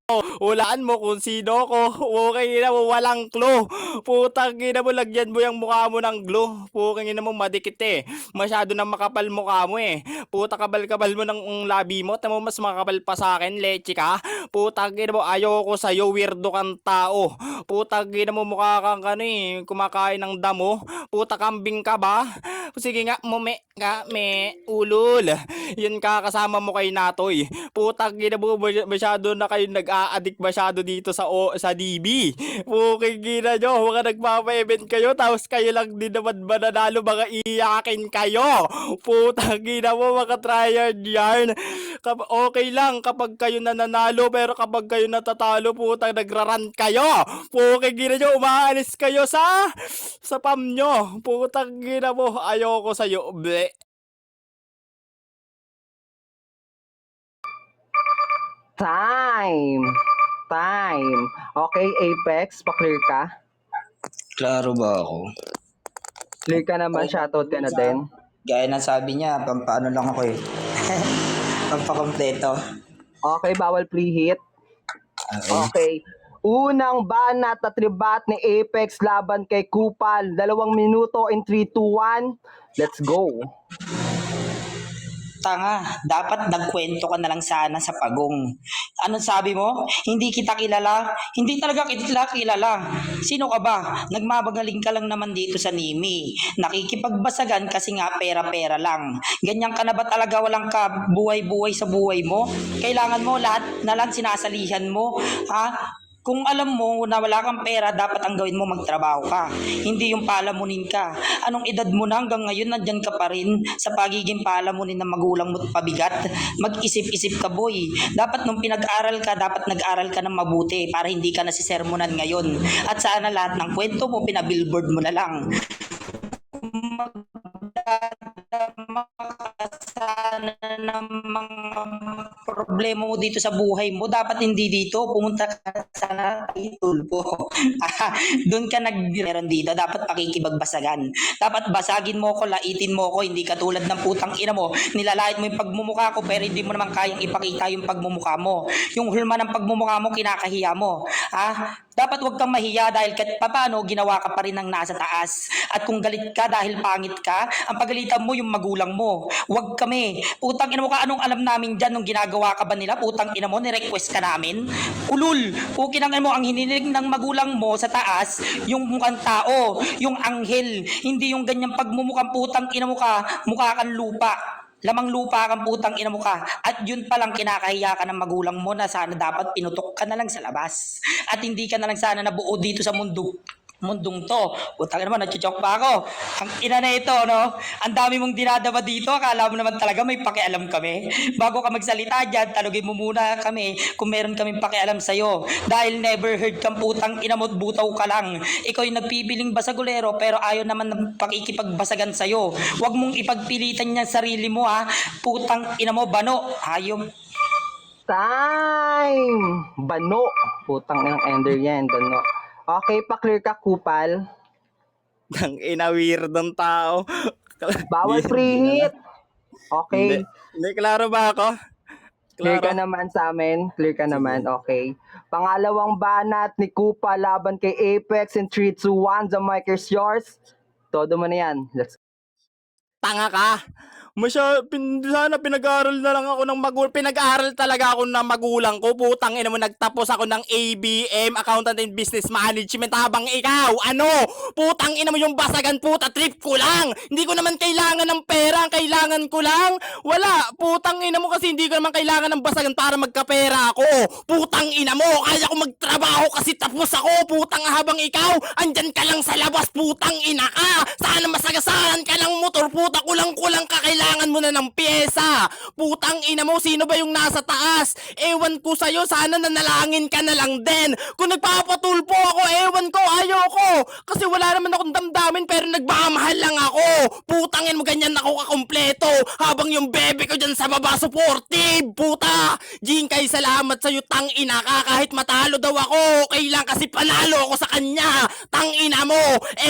Hulaan mo kung sino ko. Pukang ina mo, walang clue. Putang ina mo, lagyan mo yung mukha mo ng glue. Pukang ina mo, madikit eh. Masyado na makapal mukha mo eh. Puta, kabal-kabal mo ng labi mo. Tamo mas makapal pa sa akin, leche ka. Putang ina mo, ayoko sa'yo, weirdo kang tao. Putang ina mo, mukha kang kumakain ng damo. Puta, kambing ka ba? Sige nga, ulol. Yan kakasama mo kay Natoy. Putang ina mo, masyado na kayo nag-a-addict masyado dito sa DB. Puking ina nyo, mga nagpapa-event kayo, tapos kayo lang din naman mananalo, mga iyakin kayo. Putang ina mo, mga tryhard yarn. Okay lang kapag kayo nananalo, pero kapag kayo natatalo, putang nagrarant kayo. Puking ina nyo, umaalis kayo sa pam nyo. Putang ina mo, ayoko sa'yo. Bleh. Time! Time! Okay, Apex, pa-clear ka? Klaro ba ako? Clear ka naman, shoutout ka na din. Gaya ng sabi niya, pampaano lang ako eh. Pampakompleto. Okay, bawal preheat. Okay. Okay. Unang banat at ribat ni Apex laban kay Kupal. 2 minuto in 3, 2, 1. Let's go. Tanga, dapat nagkwento ka na lang sana sa pagong. Anong sabi mo? Hindi kita kilala? Hindi talaga kita kilala. Sino ka ba? Nagmabagaling ka lang naman dito sa Nimi. Nakikipagbasagan kasi nga pera-pera lang. Ganyan ka na ba talaga, walang ka buhay-buhay sa buhay mo? Kailangan mo lahat na lang sinasalihan mo. Ha? Kung alam mo na wala kang pera, dapat ang gawin mo magtrabaho ka. Hindi yung palamunin ka. Anong edad mo na hanggang ngayon nandyan ka pa rin sa pagiging palamunin ng magulang mo pabigat? Mag-isip-isip ka, boy. Dapat nung pinag-aral ka, dapat nag-aral ka ng mabuti para hindi ka nasisermonan ngayon. At sana lahat ng kwento mo, pinabillboard mo na lang. Sana ng mga problema mo dito sa buhay mo, dapat hindi dito, pumunta ka sana kay Tulpo. Doon ka meron dito, dapat pakikibagbasagan. Dapat basagin mo ko, laitin mo ko, hindi katulad ng putang ina mo, nilalait mo yung pagmumukha ko pero hindi mo naman kayang ipakita yung pagmumukha mo. Yung hulma ng pagmumukha mo, kinakahiya mo. Dapat wag kang mahiya dahil kahit paano ginawa ka pa rin ng nasa taas. At kung galit ka dahil pangit ka, ang pagalitan mo yung magulang mo. Wag kami. Putang ina mo ka, anong alam namin dyan nung ginagawa ka ba nila? Putang ina mo, ni-request ka namin? Ulul, pukin ang mo, ang hinilig ng magulang mo sa taas, yung mukhang tao, yung anghel, hindi yung ganyang pagmumukhang putang ina mo ka, mukha kang lupa. Lamang lupa kang putang ina mo ka. At yun palang kinakahiya ka ng magulang mo na sana dapat pinutok ka na lang sa labas. At hindi ka na lang sana nabuo dito sa mundong to. Putang ina mo, nagchichok pa ako. Ang ina na ito, no? Ang dami mong dinadama dito. Akala mo naman talaga may pakialam kami. Bago ka magsalita dyan, talugin mo muna kami kung meron kaming pakialam sa'yo. Dahil never heard kang putang ina mo, butaw ka lang. Ikaw yung nagpipiling basagulero pero ayaw naman ng pakikipagbasagan sa'yo. Huwag mong ipagpilitan niya sarili mo, ha? Putang ina mo, bano. Hayop. Time! Bano. Putang inang ender yan, bano. Okay, pa-clear ka, Kupal. Ang ina, weirdong tao. Bawal preheat. Okay. Hindi, klaro ba ako? Clear Klaro. ka naman sa amin. Clear ka naman. Okay. Pangalawang banat ni Kupal laban kay Apex in 3, 2, 1. The mic is yours. Todo mo na yan. Let's Tanga ka. Sana pinag-aaral na lang ako ng pinag-aaral talaga ako ng magulang ko. Putang ina mo, nagtapos ako ng ABM, Accountant and Business Management, habang ikaw, putang ina mo yung basagan, puta, trip ko lang. Hindi ko naman kailangan ng pera, ang kailangan ko lang. Wala, putang ina mo kasi hindi ko naman kailangan ng basagan para magkapera ako. Putang ina mo, kaya ko magtrabaho kasi tapos ako. Putang habang ikaw, andyan ka lang sa labas, putang ina ka. Sana masagasahan ka ng motor, puta, kulang-kulang ka, kailangan mo na ng pyesa. Putang ina mo, sino ba yung nasa taas? Ewan ko sa'yo, sana nanalangin ka na lang din. Kung nagpapatulpo ako, ewan ko, ayoko. Kasi wala naman akong damdamin pero nagmamahal lang ako. Putangin mo, ganyan ako kakompleto. Habang yung bebe ko dyan sa baba, supportive. Puta, Jinkay, salamat sa'yo, tang ina ka. Kahit matalo daw ako, okay lang kasi panalo ako sa kanya. Tang ina mo,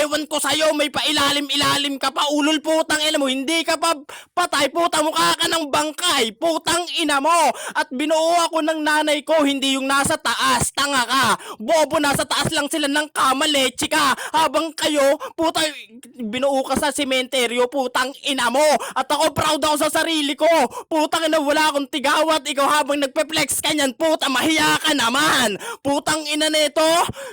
ewan ko sa'yo, may pailalim-ilalim ka pa. Ulol, putang ina mo, hindi ka pa Patay, puta, mukha ka ng bangkay. Putang ina mo. At binuo ako ng nanay ko, hindi yung nasa taas. Tanga ka. Bobo, nasa taas lang sila ng kama, leche ka. Habang kayo, puta, binuo ka sa sementeryo, putang ina mo. At ako, proud ako sa sarili ko. Putang ina, wala akong tigawat. Ikaw habang nagpe-flex ka niyan, puta, mahiya ka naman. Putang ina nito,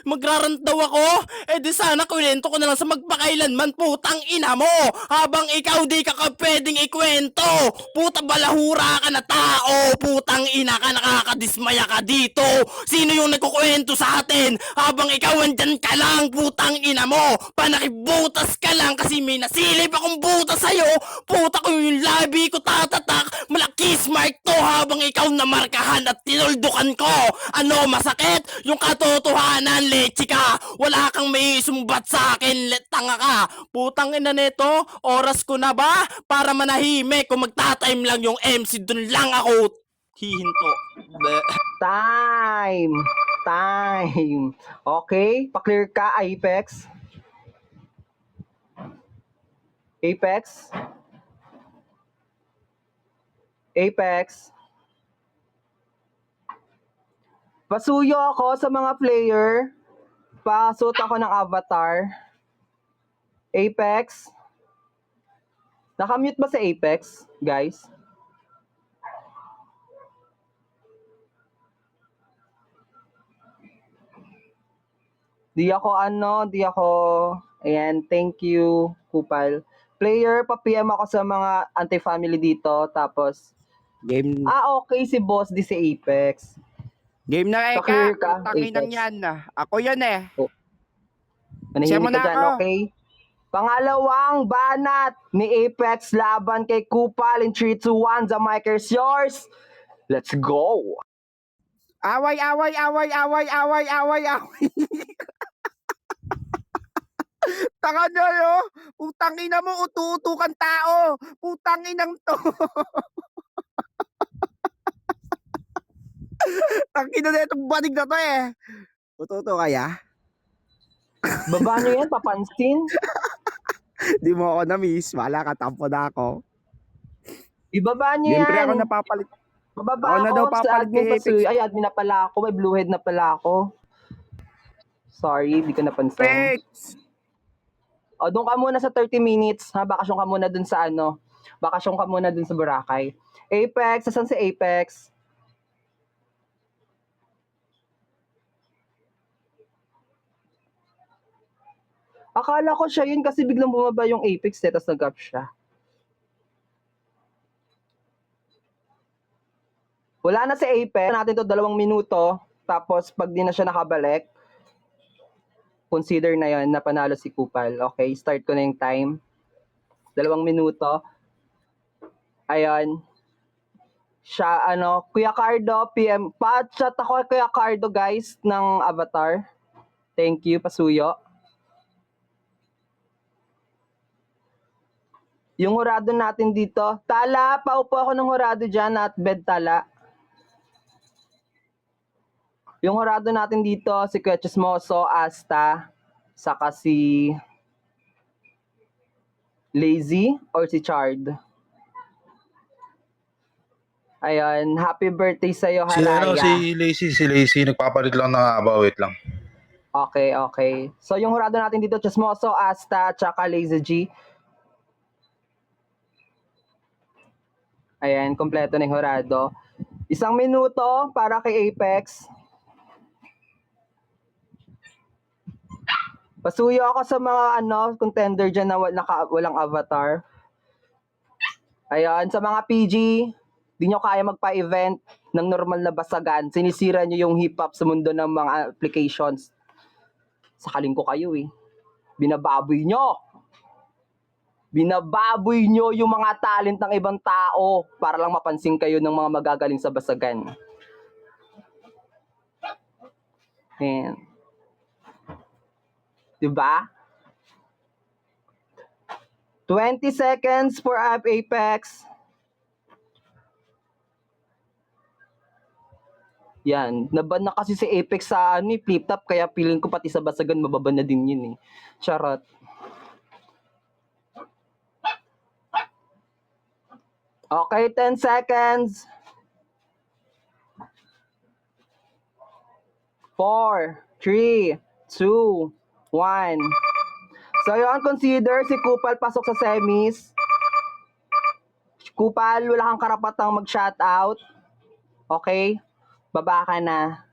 magrarant daw ako. Eh di sana kwento ko na lang sa magpakailanman, putang ina mo. Habang ikaw di ka pwedeng ikwento. Puta, balahura ka na tao. Putang ina ka, nakakadismaya ka dito. Sino yung nagkukwento sa atin? Habang ikaw andyan ka lang, putang ina mo. Panakibutas ka lang kasi may nasilip akong butas sa'yo. Puta ko yung labi ko tatatak. Malaki smart to habang ikaw namarkahan at tinuldukan ko. Ano masakit? Yung katotohanan, leche ka. Wala kang may isumbat sa akin, tanga ka. Putang ina nito, oras ko na ba? Para manahimik, kung magta-time lang yung MC, dun lang ako hihinto. Time! Time! Okay, pa-clear ka, Apex. Apex? Apex? Pasuyo ako sa mga player. Pasot ako ng avatar. Apex? Nakamute ba sa Apex, guys? Di ako. Ayan, thank you, Kupal. Player, pa-PM ako sa mga anti-family dito. Tapos, Game, okay, si boss di si Apex. game na Pa-clear Eka. ka, Tangin ng Apex. yan. Ako yan eh. Manahimik Siya mo ka na dyan, ako. okay? Pangalawang banat ni Apex laban kay Kupal in 3, 2, 1. The mic is yours. Let's go. Away. Taka nyo, yo. Putang ina mo, utu-utukan tao. Putang inang to. Tangina na itong banig na to eh. Utu-utu kaya? Baba nyo yan, papansin. Di mo ako na-miss. Wala ka, tampo na ako. Ibaba nyo Siyempre yan. ako napapalit. Bababa Ako na daw ako sa papalit admin kay Apex. Ay, admin na pala ako. May blue head na pala ako. Sorry, di ko napansin. Apex! O, doon ka muna sa 30 minutes. Ha? Bakasyon ka muna dun sa Bakasyon ka muna dun sa Boracay. Apex, saan si Apex? Akala ko siya yun kasi biglang bumaba yung Apex tapos nag-up siya. Wala na si Apex. Natin to 2 minuto. Tapos pag di na siya nakabalik, consider na yon na panalo si Kupal. Okay, start ko na yung time. 2 minuto. Ayan. Siya, Kuya Cardo, PM. Pa-chat ako kay Kuya Cardo, guys, ng avatar. Thank you, Pasuyo. Yung hurado natin dito. Tala, paupo ako ng hurado dyan at bed tala. Yung hurado natin dito, si Kuya Chismoso, Asta, saka si Lazy or si Chard. Ayun, happy birthday sa'yo, Haraya. Si Lacey, nagpapalit lang ng aba, wait lang. Okay. So yung hurado natin dito, Chismoso, Asta, tsaka Lazy G. Ayan, kompleto na yung hurado. 1 minuto para kay Apex. Pasuyo ako sa mga contender dyan na walang avatar. Ayan, sa mga PG, di nyo kaya magpa-event ng normal na basagan. Sinisira nyo yung hip-hop sa mundo ng mga applications. Sakaling ko kayo eh. Binababoy nyo yung mga talent ng ibang tao para lang mapansin kayo ng mga magagaling sa basagan. Ayan. Diba? 20 seconds for Apex. Yan. Naban na kasi si Apex sa flip top, kaya feeling ko pati sa basagan mababan na din yun eh. Charot. Okay, 10 seconds. 4, 3, 2, 1. So yun, consider si Kupal pasok sa semis. Kupal, wala kang karapatang mag-shoutout. Okay? Baba ka na.